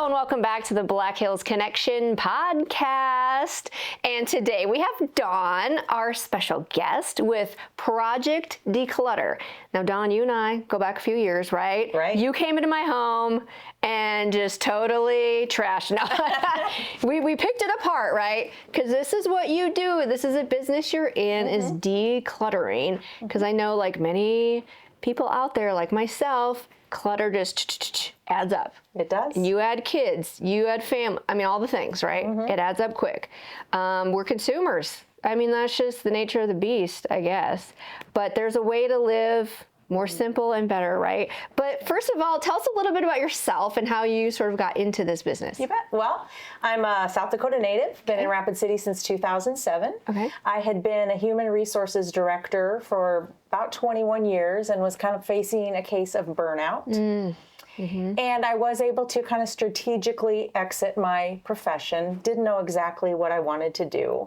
and welcome back to the Black Hills Connection podcast. And today we have Dawn, our special guest with Project De-clutter. Now, Dawn, you and I go back a few years, right? Right. You came into my home and just totally trashed. No, we picked it apart, right? Because this is what you do. This is a business you're in, is decluttering. Because I know, like many people out there, like myself, clutter just adds up. It does. And you add kids, you add family, I mean, all the things, right? It adds up quick. We're consumers. I mean, that's just the nature of the beast, I guess. But there's a way to live more simple and better, right? But first of all, tell us a little bit about yourself and how you sort of got into this business. You bet. Well, I'm a South Dakota native, been in Rapid City since 2007. Okay. I had been a human resources director for about 21 years and was kind of facing a case of burnout. And I was able to kind of strategically exit my profession. Didn't know exactly what I wanted to do.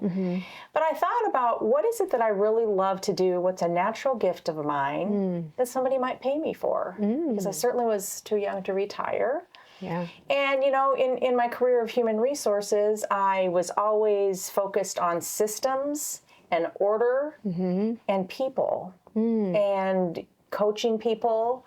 But I thought about, what is it that I really love to do? What's a natural gift of mine that somebody might pay me for? Because I certainly was too young to retire. Yeah. And, you know, in my career of human resources, I was always focused on systems and order and people and coaching people.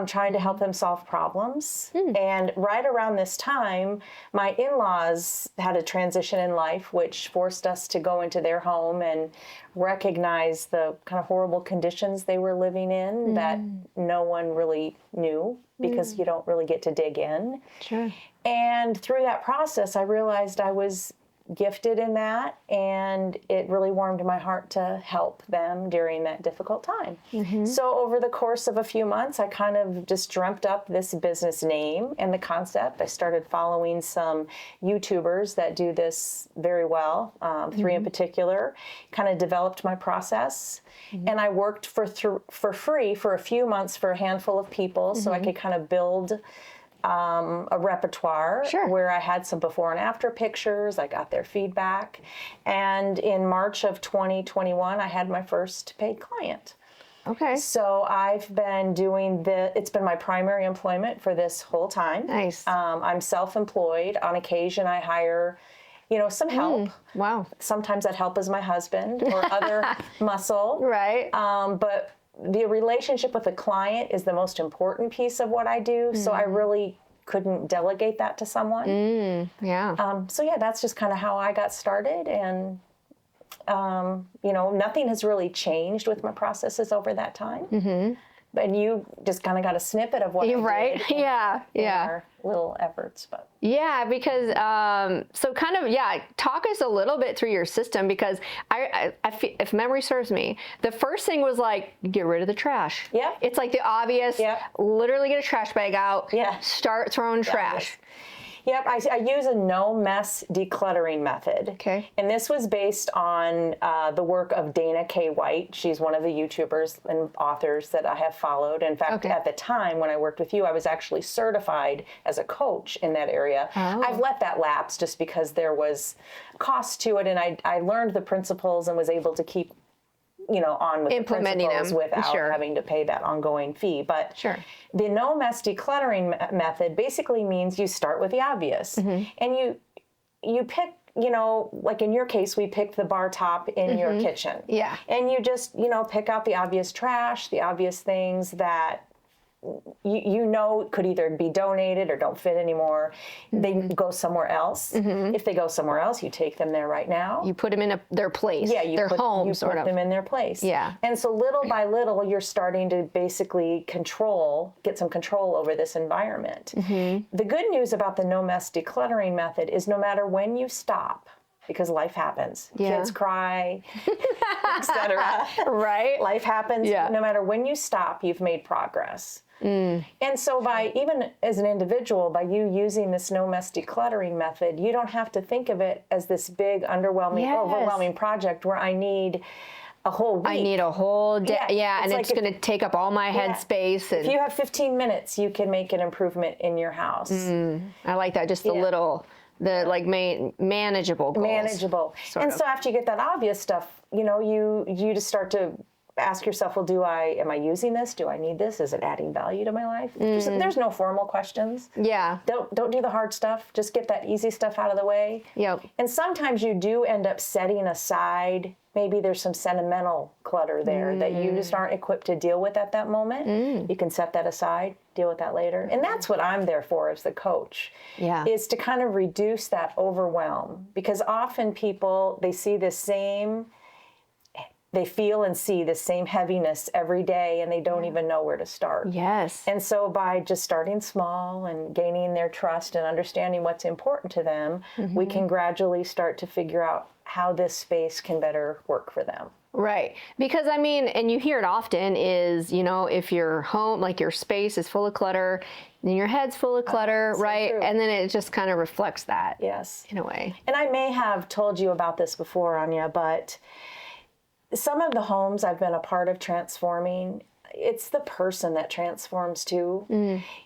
Trying to help them solve problems. And right around this time, my in-laws had a transition in life, which forced us to go into their home and recognize the kind of horrible conditions they were living in that no one really knew, because you don't really get to dig in. Sure. And through that process, I realized I was gifted in that, and it really warmed my heart to help them during that difficult time. So over the course of a few months, I kind of just dreamt up this business name and the concept. I started following some YouTubers that do this very well, 3 in particular, kind of developed my process. And I worked for free for a few months for a handful of people so I could kind of build a repertoire where I had some before and after pictures. I got their feedback. And in March of 2021, I had my first paid client. Okay. So I've been doing it's been my primary employment for this whole time. Nice. I'm self-employed. On occasion, I hire, you know, some help. Wow. Sometimes that help is my husband or other muscle. Right. But the relationship with the client is the most important piece of what I do. So I really couldn't delegate that to someone. Yeah. So yeah, that's just kind of how I got started. And, you know, nothing has really changed with my processes over that time. And you just kind of got a snippet of what I right. did in our little efforts. But yeah, because so kind of talk us a little bit through your system, because I feel, if memory serves me, the first thing was like, get rid of the trash. Yeah. It's like the obvious. Yeah. Literally get a trash bag out. Yeah. Start throwing trash. Yep, I use a no-mess decluttering method. Okay. And this was based on the work of Dana K. White. She's one of the YouTubers and authors that I have followed. In fact, at the time when I worked with you, I was actually certified as a coach in that area. I've let that lapse just because there was cost to it, and I learned the principles and was able to keep, you know, on with implementing the principles them without having to pay that ongoing fee. But the no mess decluttering method basically means you start with the obvious, and you pick, you know, like in your case, we picked the bar top in your kitchen. Yeah. And you just, you know, pick out the obvious trash, the obvious things that you know could either be donated or don't fit anymore. They go somewhere else. If they go somewhere else, you take them there right now. You put them in their place. Yeah, you their put, home, you sort put of. them in their place. Yeah. And so little by little, you're starting to basically get some control over this environment. The good news about the no mess decluttering method is no matter when you stop, because life happens. Kids cry, etc. Right. Life happens. Yeah. No matter when you stop, you've made progress. And so by, even as an individual, by you using this no mess decluttering method, you don't have to think of it as this big, overwhelming project where I need a whole week. I need a whole day. Yeah, and it's going to take up all my headspace. If you have 15 minutes, you can make an improvement in your house. I like that. Just the little, like manageable goals. Manageable. And so after you get that obvious stuff, you know, you just start to ask yourself, well, am I using this? Do I need this? Is it adding value to my life? There's no formal questions. Yeah. Don't do the hard stuff. Just get that easy stuff out of the way. Yep. And sometimes you do end up setting aside, maybe there's some sentimental clutter there that you just aren't equipped to deal with at that moment. You can set that aside, deal with that later. And that's what I'm there for as the coach, is to kind of reduce that overwhelm. Because often people, they feel and see the same heaviness every day, and they don't even know where to start. Yes. And so by just starting small and gaining their trust and understanding what's important to them, we can gradually start to figure out how this space can better work for them. Right. Because I mean, and you hear it often is, if your home, like your space is full of clutter, then your head's full of clutter, so right? true. And then it just kind of reflects that. Yes. In a way. And I may have told you about this before, Anya, but some of the homes I've been a part of transforming, it's the person that transforms too.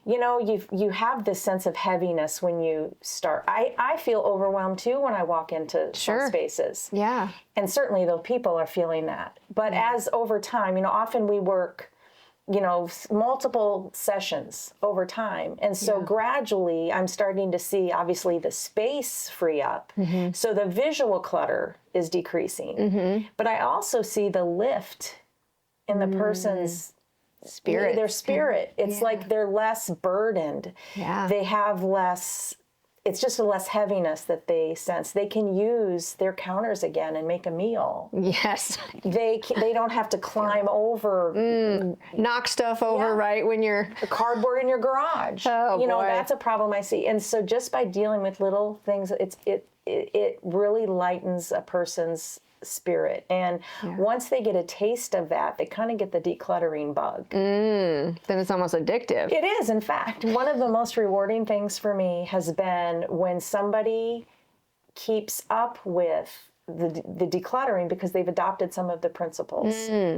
You have this sense of heaviness when you start. I feel overwhelmed too when I walk into some spaces. Yeah. And certainly those people are feeling that. But as over time, often we work, multiple sessions over time. And so gradually I'm starting to see, obviously, the space free up. So the visual clutter is decreasing. But I also see the lift in the person's spirit. Their spirit. It's like they're less burdened. Yeah. They have less, it's just a less heaviness that they sense. They can use their counters again and make a meal. Yes. They don't have to climb over. Knock stuff over, right, when you're... The cardboard in your garage. Oh, boy. That's a problem I see. And so just by dealing with little things, it really lightens a person's spirit. And once they get a taste of that, they kind of get the decluttering bug. Then it's almost addictive. It is, in fact. One of the most rewarding things for me has been when somebody keeps up with the decluttering because they've adopted some of the principles.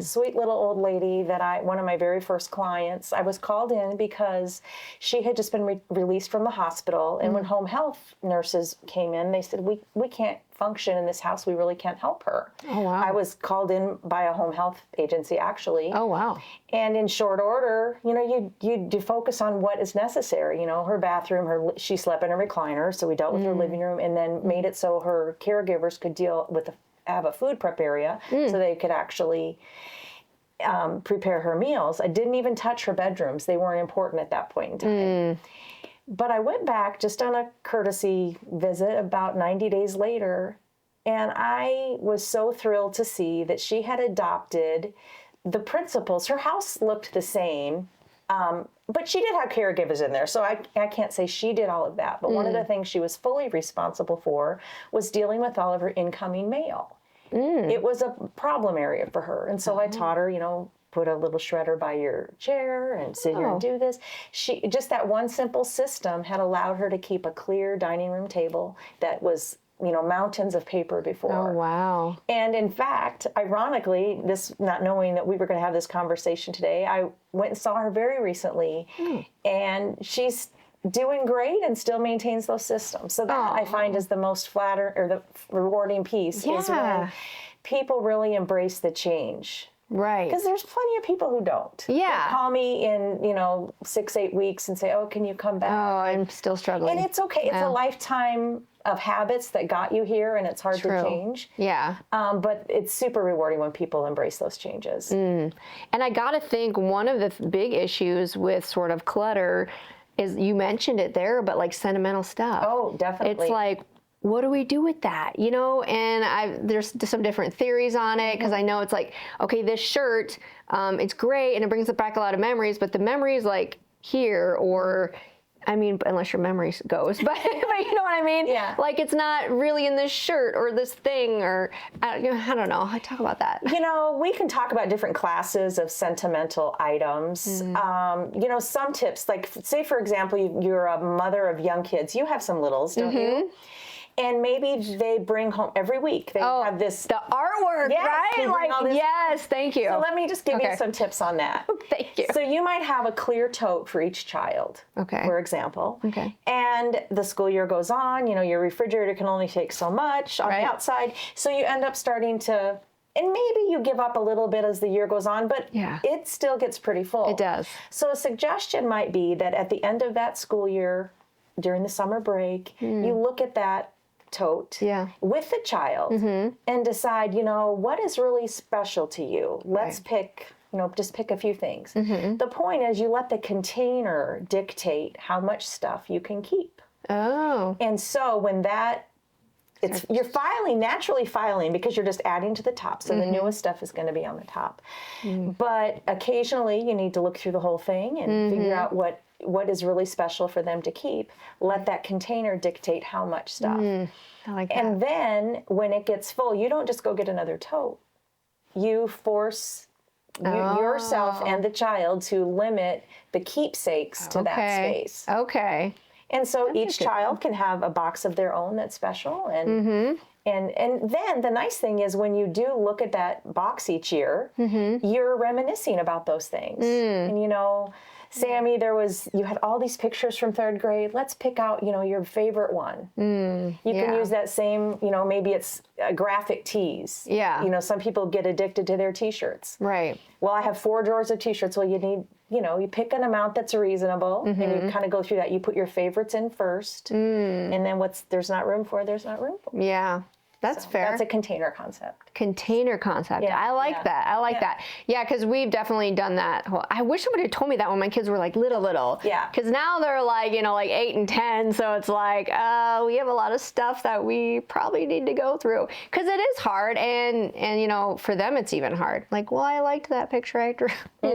Sweet little old lady one of my very first clients, I was called in because she had just been released from the hospital. And when home health nurses came in, they said, we can't function in this house. We really can't help her. Oh, wow. I was called in by a home health agency, actually. Oh, wow. And in short order, you focus on what is necessary. Her bathroom, she slept in a recliner, so we dealt with her living room, and then made it so her caregivers could have a food prep area, so they could actually prepare her meals. I didn't even touch her bedrooms. They weren't important at that point in time. But I went back just on a courtesy visit about 90 days later, and I was so thrilled to see that she had adopted the principles. Her house looked the same, but she did have caregivers in there, so I can't say she did all of that. But one of the things she was fully responsible for was dealing with all of her incoming mail. It was a problem area for her, and so I taught her, put a little shredder by your chair and sit here and do this. Just that one simple system had allowed her to keep a clear dining room table that was, mountains of paper before. Oh, wow. And in fact, ironically, not knowing that we were going to have this conversation today, I went and saw her very recently, and she's doing great and still maintains those systems. So that I find is the most the rewarding piece is when people really embrace the change. Right. Because there's plenty of people who don't. Yeah. They'll call me in, 6-8 weeks and say, oh, can you come back? Oh, I'm still struggling. And it's okay. It's a lifetime of habits that got you here, and it's hard to change. Yeah. But it's super rewarding when people embrace those changes. And I got to think one of the big issues with sort of clutter is, you mentioned it there, but like sentimental stuff. Oh, definitely. It's like, what do we do with that? And there's some different theories on it, because I know it's like, okay, this shirt, it's great and it brings back a lot of memories, but the memories like here, or unless your memory goes, but you know what I mean? Yeah. Like it's not really in this shirt or this thing, or I don't know. I talk about that. We can talk about different classes of sentimental items. Some tips, like say for example, you're a mother of young kids. You have some littles, don't you? And maybe they bring home every week. They have this the artwork, right? Like yes, thank you. So let me just give you some tips on that. Thank you. So you might have a clear tote for each child. Okay. For example. Okay. And the school year goes on. Your refrigerator can only take so much on the outside. So you end up starting to and maybe you give up a little bit as the year goes on, but Yeah. it still gets pretty full. It does. So a suggestion might be that at the end of that school year, during the summer break, you look at that tote Yeah. with the child and decide, what is really special to you? Let's pick, just pick a few things. The point is you let the container dictate how much stuff you can keep. Oh. And so when you're naturally filing because you're just adding to the top. So the newest stuff is going to be on the top. But occasionally you need to look through the whole thing and figure out what is really special for them to keep. Let that container dictate how much stuff. I like that. And then when it gets full, you don't just go get another tote. You force yourself and the child to limit the keepsakes to that space. Okay. And so each child can have a box of their own that's special. And then the nice thing is when you do look at that box each year, you're reminiscing about those things. And Sammy, you had all these pictures from 3rd grade. Let's pick out, your favorite one. You can use that same, maybe it's graphic tees. Yeah. Some people get addicted to their t-shirts. Right. Well, I have 4 drawers of t-shirts. Well, you need, you pick an amount that's reasonable and you kind of go through that. You put your favorites in first and then there's not room for, there's not room for. Yeah. That's fair. That's a container concept. Container concept. Yeah, I like that. I like that. Yeah, because we've definitely done that. I wish somebody had told me that when my kids were like little. Yeah. Because now they're like, like 8 and 10. So it's like, we have a lot of stuff that we probably need to go through. Because it is hard. And for them, it's even hard. Like, well, I liked that picture I drew, But,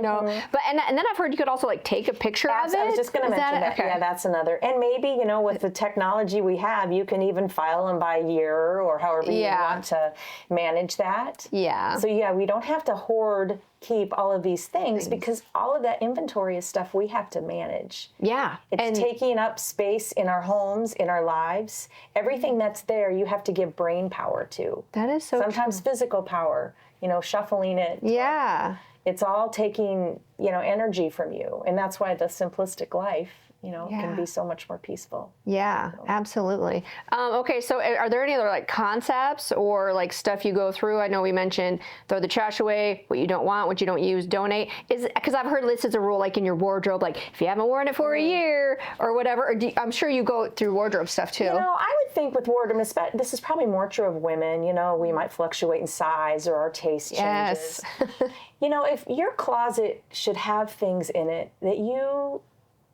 and then I've heard you could also like take a picture of it. I was just going to mention that. Okay. Yeah, that's another. And maybe, with the technology we have, you can even file them by year or however you want to manage that. Yeah. So we don't have to keep all of these things because all of that inventory is stuff we have to manage. Yeah. It's taking up space in our homes, in our lives. Everything that's there, you have to give brain power to. That is so Sometimes physical power, shuffling it. Yeah. It's all taking, energy from you. And that's why the simplistic life, can be so much more peaceful. Yeah, absolutely. Okay, so are there any other like concepts or like stuff you go through? I know we mentioned throw the trash away, what you don't want, what you don't use, donate. Because I've heard this as a rule, like in your wardrobe, like if you haven't worn it for a year or whatever. Or I'm sure you go through wardrobe stuff too. I would think with wardrobe, this is probably more true of women. We might fluctuate in size or our taste changes. Yes. If your closet should have things in it that you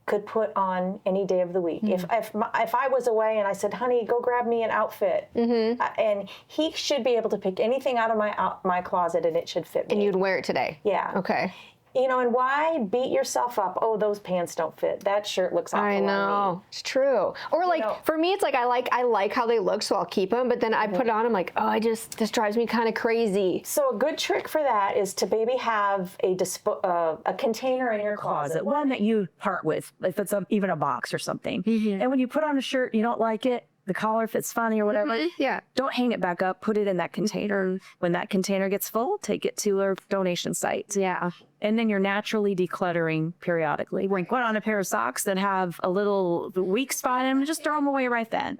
could put on any day of the week. If I was away and I said, honey, go grab me an outfit, and he should be able to pick anything out of my closet and it should fit me. And you'd wear it today. Yeah. Okay. And why beat yourself up? Oh, those pants don't fit. That shirt looks awful I know. on me. It's true. Or like for me, it's like I like how they look, so I'll keep them. But then I put it on. I'm like, oh, this drives me kind of crazy. So a good trick for that is to maybe have a container in your closet, one that you part with, if it's even a box or something. And when you put on a shirt, you don't like it, the collar fits funny or whatever. Yeah. Don't hang it back up. Put it in that container. When that container gets full, take it to a donation site. Yeah. And then you're naturally decluttering periodically. When you put on a pair of socks that have a little weak spot in them, just throw them away right then.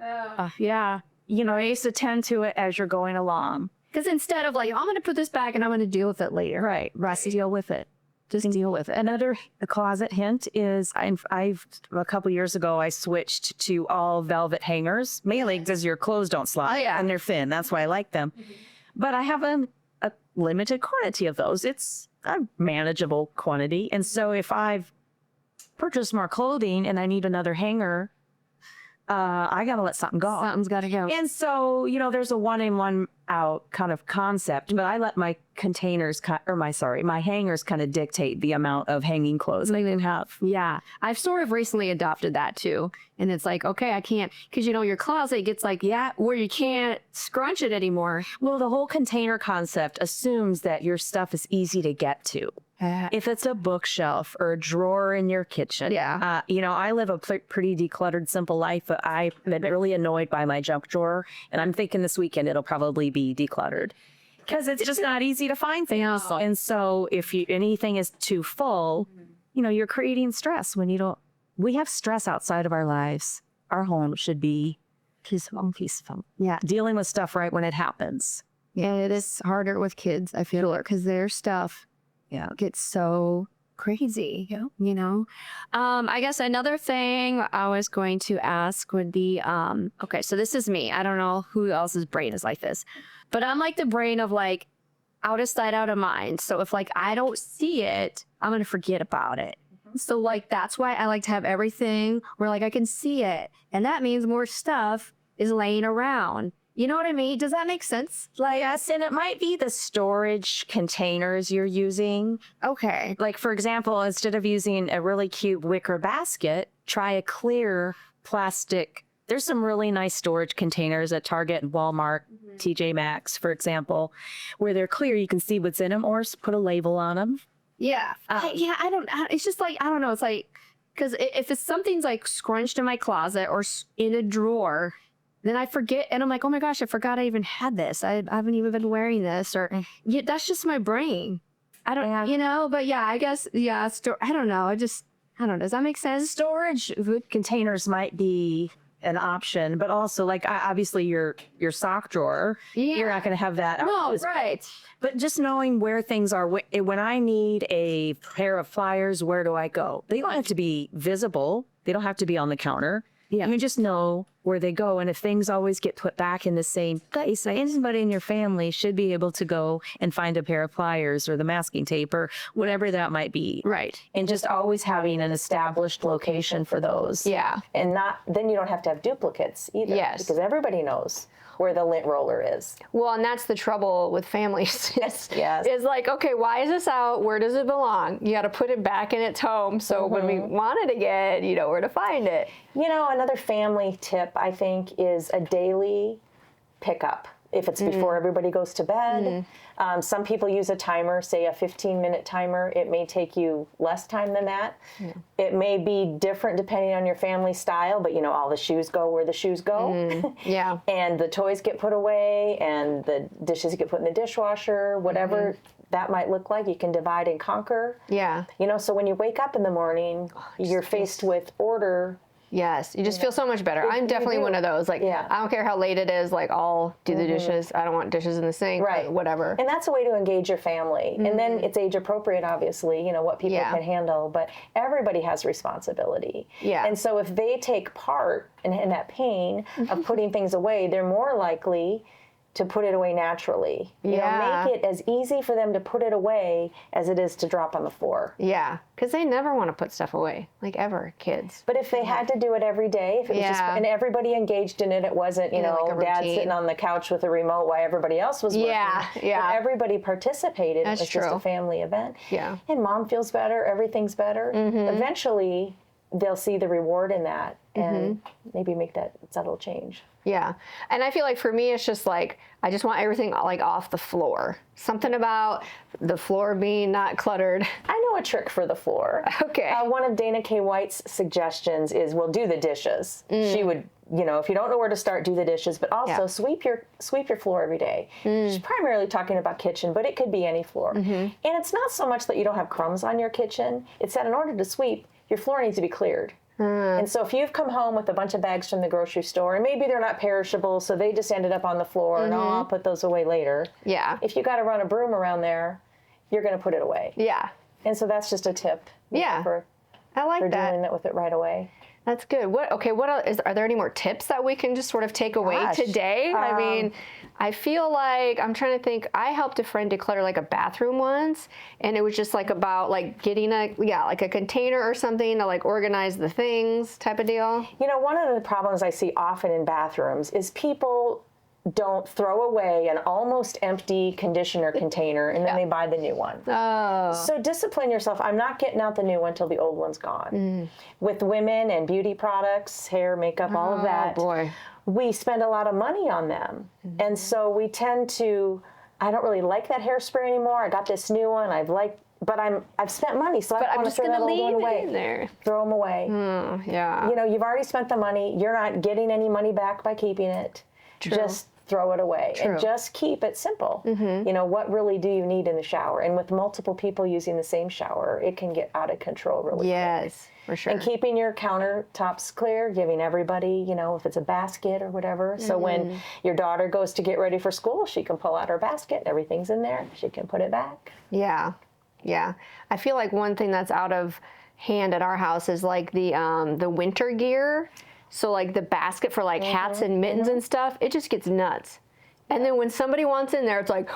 Yeah. I used to tend to it as you're going along. Because instead of like, I'm going to put this back and I'm going to deal with it later. Right. Deal with it. Just deal with it. Another closet hint is I've a couple years ago, I switched to all velvet hangers, mainly because your clothes don't slide and they're thin. That's why I like them. But I have a limited quantity of those. It's a manageable quantity. And so if I've purchased more clothing and I need another hanger, I got to let something go. Something's got to go. And so, there's a one in, one out kind of concept, but I let my my hangers kind of dictate the amount of hanging clothes I can have. Yeah. I've sort of recently adopted that too. And it's like, okay, I can't, because your closet gets like, where you can't scrunch it anymore. Well, the whole container concept assumes that your stuff is easy to get to. If it's a bookshelf or a drawer in your kitchen. Yeah. I live a pretty decluttered, simple life, but I've been really annoyed by my junk drawer. And I'm thinking this weekend it'll probably be decluttered because it's just not easy to find things. Yeah. And so if anything is too full, you're creating stress when you don't. We have stress outside of our lives. Our home should be peaceful. Yeah. Dealing with stuff right when it happens. Yeah, it is harder with kids, I feel, because their stuff gets so crazy, you know? I guess another thing I was going to ask would be, okay, so this is me. I don't know who else's brain is like this, but I'm like the brain of like out of sight, out of mind. So if like I don't see it, I'm going to forget about it. So like that's why I like to have everything where like I can see it. And that means more stuff is laying around. You know what I mean? Does that make sense? Like, yes, and it might be the storage containers you're using. Okay. Like, for example, instead of using a really cute wicker basket, try a clear plastic. There's some really nice storage containers at Target and Walmart, TJ Maxx, for example, where they're clear. You can see what's in them or put a label on them. Yeah. It's just like, I don't know. It's like, because if it's something's like scrunched in my closet or in a drawer, then I forget, and I'm like, oh my gosh, I forgot I even had this. I haven't even been wearing this, or that's just my brain. I don't, but yeah, I guess, I don't know. I don't know. Does that make sense? Storage containers might be an option, but also like obviously your sock drawer, you're not going to have that. No, right. But just knowing where things are, when I need a pair of pliers, where do I go? They don't have to be visible. They don't have to be on the counter. Yeah. You just know where they go. And if things always get put back in the same place, anybody in your family should be able to go and find a pair of pliers or the masking tape or whatever that might be. Right. And just always having an established location for those. Yeah. And then you don't have to have duplicates either. Yes. Because everybody knows where the lint roller is. Well, and that's the trouble with families. Yes. Is like, okay, why is this out? Where does it belong? You got to put it back in its home. So when we want it again, you know where to find it. You know, another family tip, I think, is a daily pickup. If it's before everybody goes to bed. Some people use a timer, say a 15-minute timer. It may take you less time than that. It may be different depending on your family style, but all the shoes go where the shoes go. Yeah. And the toys get put away and the dishes get put in the dishwasher, whatever that might look like. You can divide and conquer. Yeah. So when you wake up in the morning, you're faced with order. Yes, you just feel so much better. I'm definitely one of those. Like, I don't care how late it is. Like, I'll do the dishes. I don't want dishes in the sink. Right. Whatever. And that's a way to engage your family. And then it's age appropriate, obviously, what people can handle. But everybody has responsibility. Yeah. And so if they take part in that pain of putting things away, they're more likely to put it away naturally. Make it as easy for them to put it away as it is to drop on the floor. Yeah, because they never want to put stuff away, like ever, kids. But if they had to do it every day, if it was just, and everybody engaged in it, it wasn't, like a dad routine. Sitting on the couch with a remote while everybody else was working. But everybody participated. That's it was just a family event. Yeah. And mom feels better, everything's better. Eventually, they'll see the reward in that and maybe make that subtle change. Yeah. And I feel like for me, it's just like, I just want everything like off the floor. Something about the floor being not cluttered. I know a trick for the floor. Okay. One of Dana K. White's suggestions is, do the dishes. She would, if you don't know where to start, do the dishes, but also sweep your floor every day. She's primarily talking about kitchen, but it could be any floor. And it's not so much that you don't have crumbs on your kitchen. It's that in order to sweep, your floor needs to be cleared. And so if you've come home with a bunch of bags from the grocery store, and maybe they're not perishable, so they just ended up on the floor, and I'll put those away later. Yeah. If you got to run a broom around there, you're going to put it away. Yeah. And so that's just a tip. For I like that. dealing with it right away. That's good. What else, are there any more tips that we can just sort of take away today? I mean, I feel like, I'm trying to think, I helped a friend declutter like a bathroom once, and it was just like about like getting like a container or something to like organize the things type of deal. One of the problems I see often in bathrooms is people don't throw away an almost empty conditioner container and then they buy the new one. Oh. So discipline yourself. I'm not getting out the new one till the old one's gone. With women and beauty products, hair, makeup, all of that, boy. we spend a lot of money on them. And so we tend to, I don't really like that hairspray anymore. I got this new one. But I've spent monny, so I want to throw that old one away. In there. Throw them away. Yeah. You've already spent the money. You're not getting any money back by keeping it. True. Just throw it away. True. And just keep it simple. You know, what really do you need in the shower? And with multiple people using the same shower, it can get out of control really quick. Yes, for sure. And keeping your countertops clear, giving everybody, you know, if it's a basket or whatever. So when your daughter goes to get ready for school, she can pull out her basket. Everything's in there. She can put it back. Yeah. Yeah. I feel like one thing that's out of hand at our house is like the winter gear. So like the basket for like hats and mittens and stuff, it just gets nuts. And then when somebody wants in there, it's like,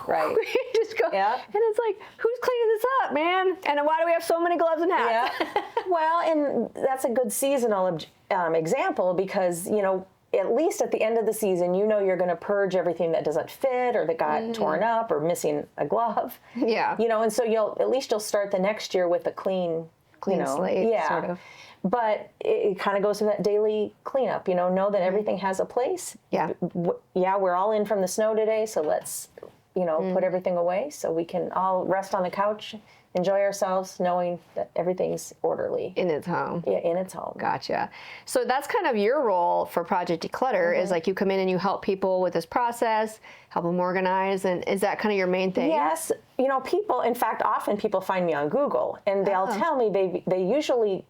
Right. you just go, Yep. and it's like, who's cleaning this up, man? And why do we have so many gloves and hats? Yeah. Well, and that's a good seasonal example because, you know, at least at the end of the season, you know you're going to purge everything that doesn't fit or that got torn up or missing a glove. Yeah. You know, and so you'll start the next year with a clean slate, yeah. sort of. But it kind of goes to that daily cleanup, you know that everything has a place. Yeah. Yeah, we're all in from the snow today, so let's, you know, put everything away so we can all rest on the couch, enjoy ourselves, knowing that everything's orderly. In its home. Yeah, in its home. Gotcha. So that's kind of your role for Project De-clutter is like you come in and you help people with this process, help them organize, and is that kind of your main thing? Yes, you know, people, in fact, often people find me on Google and they'll tell me they usually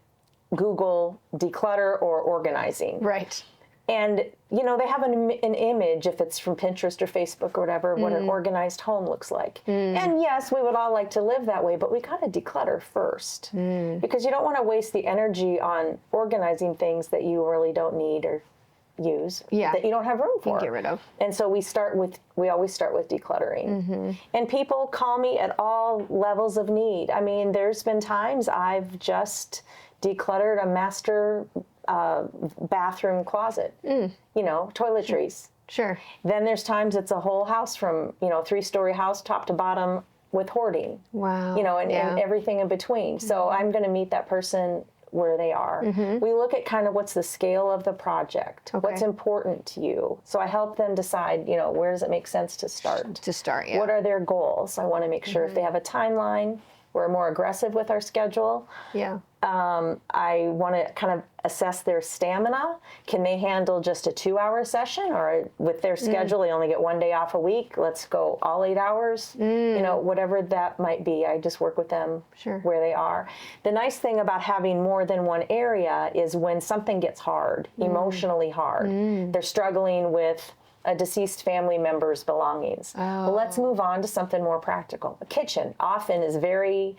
Google declutter or organizing. Right. And, you know, they have an image, if it's from Pinterest or Facebook or whatever, what an organized home looks like. And yes, we would all like to live that way, but we got to declutter first. Because you don't want to waste the energy on organizing things that you really don't need or use, that you don't have room for. Get rid of. And so we always start with decluttering. And people call me at all levels of need. I mean, there's been times I've just decluttered a master bathroom closet, you know, toiletries. Sure. Then there's times it's a whole house from, you know, 3-story house, top to bottom with hoarding. Wow. You know, and everything in between. So I'm going to meet that person where they are. We look at kind of what's the scale of the project, what's important to you. So I help them decide, you know, where does it make sense to start? To start, yeah. What are their goals? I want to make sure if they have a timeline, we're more aggressive with our schedule. Yeah. I want to kind of assess their stamina. Can they handle just a 2-hour session, or with their schedule, they only get 1 day off a week? Let's go all 8 hours. You know, whatever that might be. I just work with them where they are. The nice thing about having more than one area is when something gets hard, emotionally hard, they're struggling with a deceased family member's belongings. Well, let's move on to something more practical. A kitchen often is very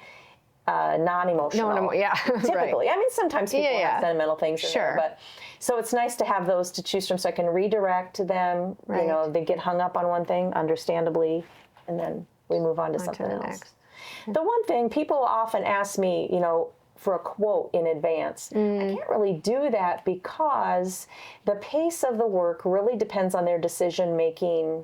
non-emotional. Yeah, typically. right. I mean, sometimes people have sentimental things in there, but so it's nice to have those to choose from so I can redirect them. You know, they get hung up on one thing, understandably, and then we move on to something else. Next. The one thing people often ask me, you know, for a quote in advance. I can't really do that because the pace of the work really depends on their decision-making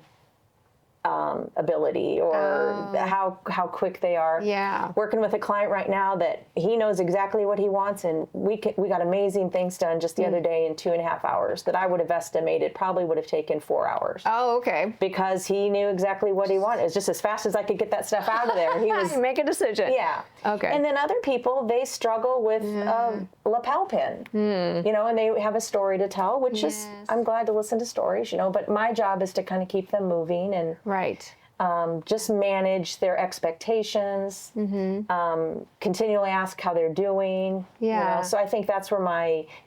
ability or how quick they are. Yeah. Working with a client right now that he knows exactly what he wants, and we got amazing things done just the other day in 2.5 hours that I would have estimated probably would have taken 4 hours. Oh, okay. Because he knew exactly what he wanted. It was just as fast as I could get that stuff out of there. He was Make a decision. Yeah. Okay. And then other people, they struggle with a lapel pin, you know, and they have a story to tell, which is, I'm glad to listen to stories, you know, but my job is to kind of keep them moving and Right. just manage their expectations, continually ask how they're doing. You know? So I think that's where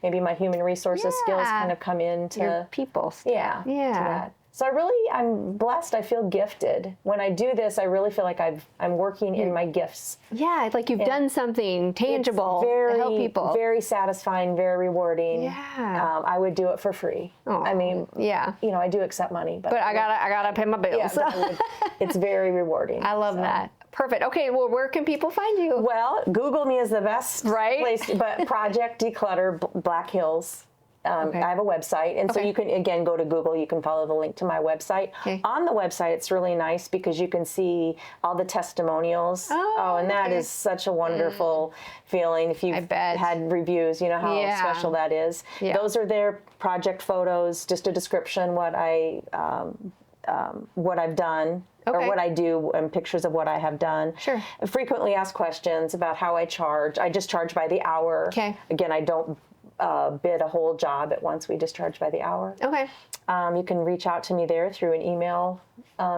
maybe my human resources skills kind of come into Your people. yeah. To that. So I'm blessed. I feel gifted. When I do this, I really feel like I'm working in my gifts. Yeah, it's like you've done something tangible Very, to help people. very satisfying, very rewarding. Yeah. I would do it for free. I mean, you know, I do accept money, but I gotta pay my bills. yeah, it's very rewarding. I love that. Perfect. Okay, well, where can people find you? Well, Google me is the best place, but Project De-clutter Black Hills. I have a website, and so you can, again, go to Google. You can follow the link to my website. On the website, it's really nice because you can see all the testimonials. And that is such a wonderful feeling. If you've had reviews, you know how special that is. Those are their project photos, just a description, what I've done. Or what I do, and pictures of what I have done. Sure. I frequently ask questions about how I charge. I just charge by the hour. Okay. Again, I don't bid a whole job at once. We just charge by the hour. Okay. You can reach out to me there through an email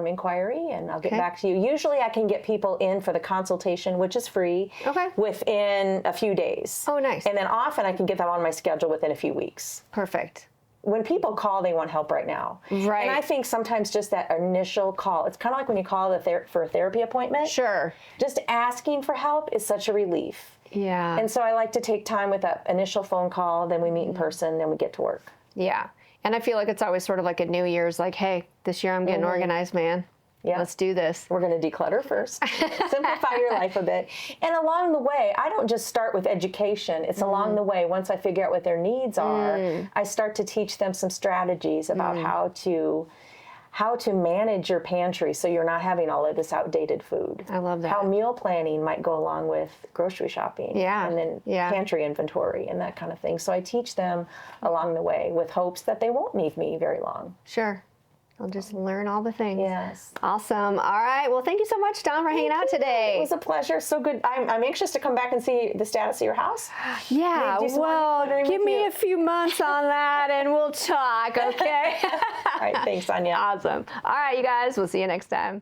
inquiry, and I'll get back to you. Usually I can get people in for the consultation, which is free, within a few days. Oh, nice. And then often I can get them on my schedule within a few weeks. Perfect. When people call, they want help right now. Right. And I think sometimes just that initial call, it's kind of like when you call for a therapy appointment. Sure. Just asking for help is such a relief. Yeah. And so I like to take time with that initial phone call, then we meet in person, then we get to work. Yeah. And I feel like it's always sort of like a New Year's, like, hey, this year I'm getting organized, man. Yeah. Let's do this. We're going to declutter first, simplify your life a bit. And along the way, I don't just start with education. It's along the way, once I figure out what their needs are, I start to teach them some strategies about how to manage your pantry so you're not having all of this outdated food. I love that. How meal planning might go along with grocery shopping. Yeah. And then Yeah. pantry inventory and that kind of thing. So I teach them along the way with hopes that they won't need me very long. Sure. I'll just learn all the things. Yes. Awesome. All right. Well, thank you so much, Dawn, for hanging out today. It was a pleasure. So good. I'm anxious to come back and see the status of your house. Yeah. do some Well, decluttering give with me you. a few months on that and we'll talk, okay? All right. Thanks, Anya. Awesome. All right, you guys. We'll see you next time.